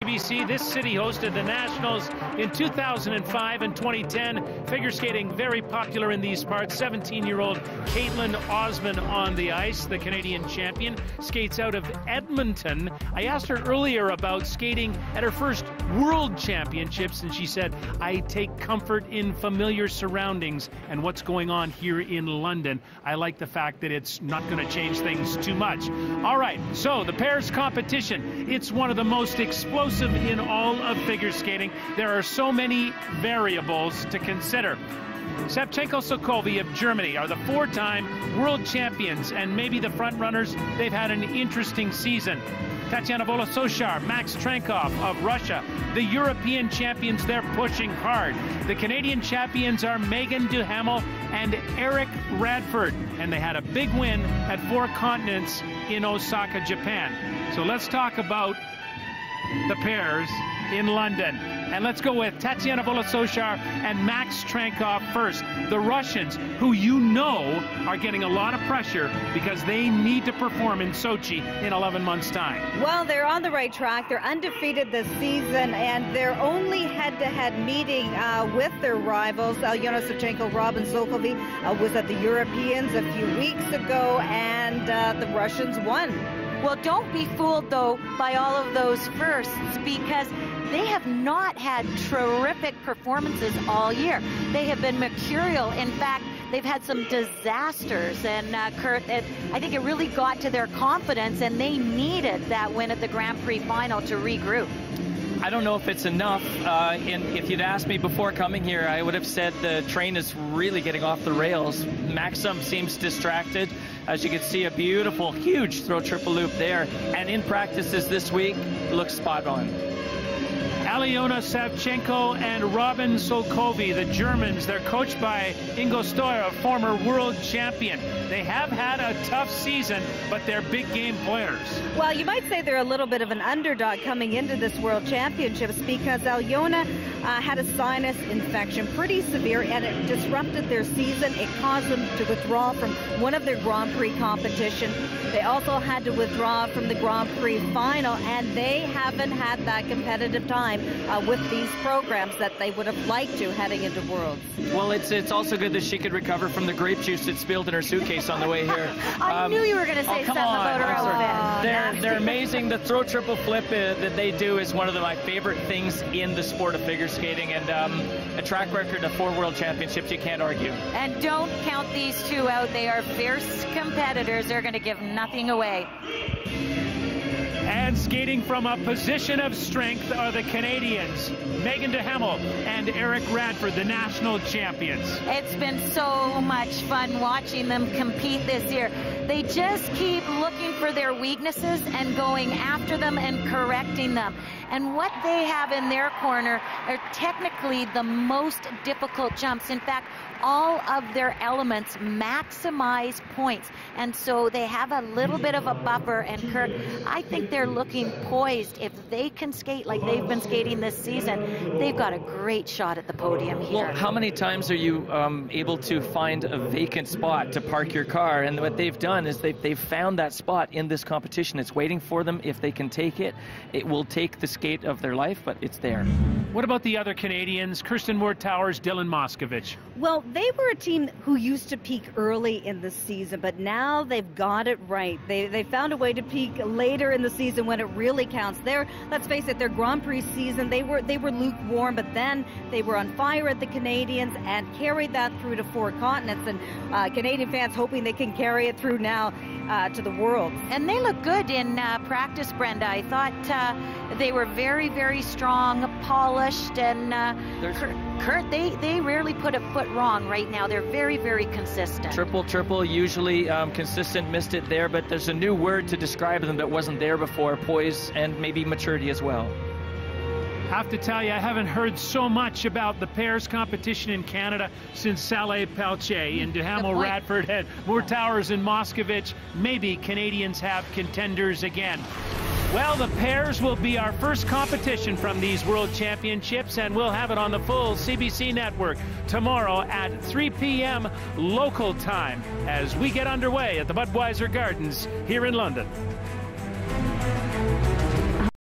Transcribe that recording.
CBC, this city hosted the Nationals in 2005 and 2010. Figure skating very popular in these parts. 17-year-old Caitlin Osman on the ice, the Canadian champion, skates out of Edmonton. I asked her earlier about skating at her first World Championships, and she said, I take comfort in familiar surroundings and what's going on here in London. I like the fact that it's not going to change things too much. All right, so the pairs competition, it's one of the most explosive in all of figure skating. There are so many variables to consider. Savchenko-Szolkowy of Germany are the four-time world champions and maybe the front runners. They've had an interesting season. Volosozhar, Trankov of Russia, the European champions, they're pushing hard. The Canadian champions are Megan Duhamel and Eric Radford, and they had a big win at Four Continents in Osaka, Japan. So let's talk about the pairs in London. And let's go with Volosozhar and Max Trankov first. The Russians, who you know are getting a lot of pressure because they need to perform in Sochi in 11 months' time. Well, they're on the right track. They're undefeated this season, and their only head-to-head meeting with their rivals, Savchenko, Robin Szolkowy, was at the Europeans a few weeks ago, and the Russians won. Well, don't be fooled, though, by all of those firsts, because they have not had terrific performances all year. They have been mercurial. In fact, they've had some disasters. And, Kurt, I think it really got to their confidence, and they needed that win at the Grand Prix final to regroup. I don't know if it's enough. And if you'd asked me before coming here, I would have said the train is really getting off the rails. Maxim seems distracted. As you can see, a beautiful, huge throw triple loop there. And in practices this week, looks spot on. Alyona Savchenko and Robin Szolkowy, the Germans, they're coached by Ingo Stoyer, a former world champion. They have had a tough season, but they're big game players. Well, you might say they're a little bit of an underdog coming into this World Championships because Alyona had a sinus infection, pretty severe, and it disrupted their season. It caused them to withdraw from one of their Grand Prix competition. They also had to withdraw from the Grand Prix final, and they haven't had that competitive time with these programs that they would have liked to heading into Worlds. Well, it's also good that she could recover from the grape juice that spilled in her suitcase on the way here. I knew you were going to say something about her outfit. They're amazing. The throw triple flip that they do is one of my favorite things in the sport of figure skating, and a track record of 4 World Championships you can't argue. And don't count these two out. They are fierce competitors. They're going to give nothing away. And skating from a position of strength are the Canadians, Megan Duhamel and Eric Radford, the national champions. It's been so much fun watching them compete this year. They just keep looking for their weaknesses and going after them and correcting them. And what they have in their corner are technically the most difficult jumps. In fact, all of their elements maximize points. And so they have a little bit of a buffer. And Kurt, I think they're looking poised. If they can skate like they've been skating this season, they've got a great shot at the podium here. Well, how many times are you able to find a vacant spot to park your car? And what they've done is they've found that spot in this competition. It's waiting for them. If they can take it, it will take the skate of their life, but it's there. What about the other Canadians, Kirsten Moore-Towers, Dylan Moskovich? Well, they were a team who used to peak early in the season, but now they've got it right. They found a way to peak later in the season when it really counts. Let's face it, their Grand Prix season, they were lukewarm, but then they were on fire at the Canadians and carried that through to 4 continents. And Canadian fans hoping they can carry it through now to the World. And they look good in practice, Brenda. I thought they were very, very strong, polished, and Kurt, they rarely put a foot wrong right now. They're very, very consistent. Triple, usually consistent, missed it there, but there's a new word to describe them that wasn't there before, poise and maybe maturity as well. I have to tell you, I haven't heard so much about the pairs competition in Canada since Saleh Palche and Duhamel, Radford, and Moore-Towers and Moskovich. Maybe Canadians have contenders again. Well, the pairs will be our first competition from these World Championships, and we'll have it on the full CBC network tomorrow at 3 p.m. local time as we get underway at the Budweiser Gardens here in London.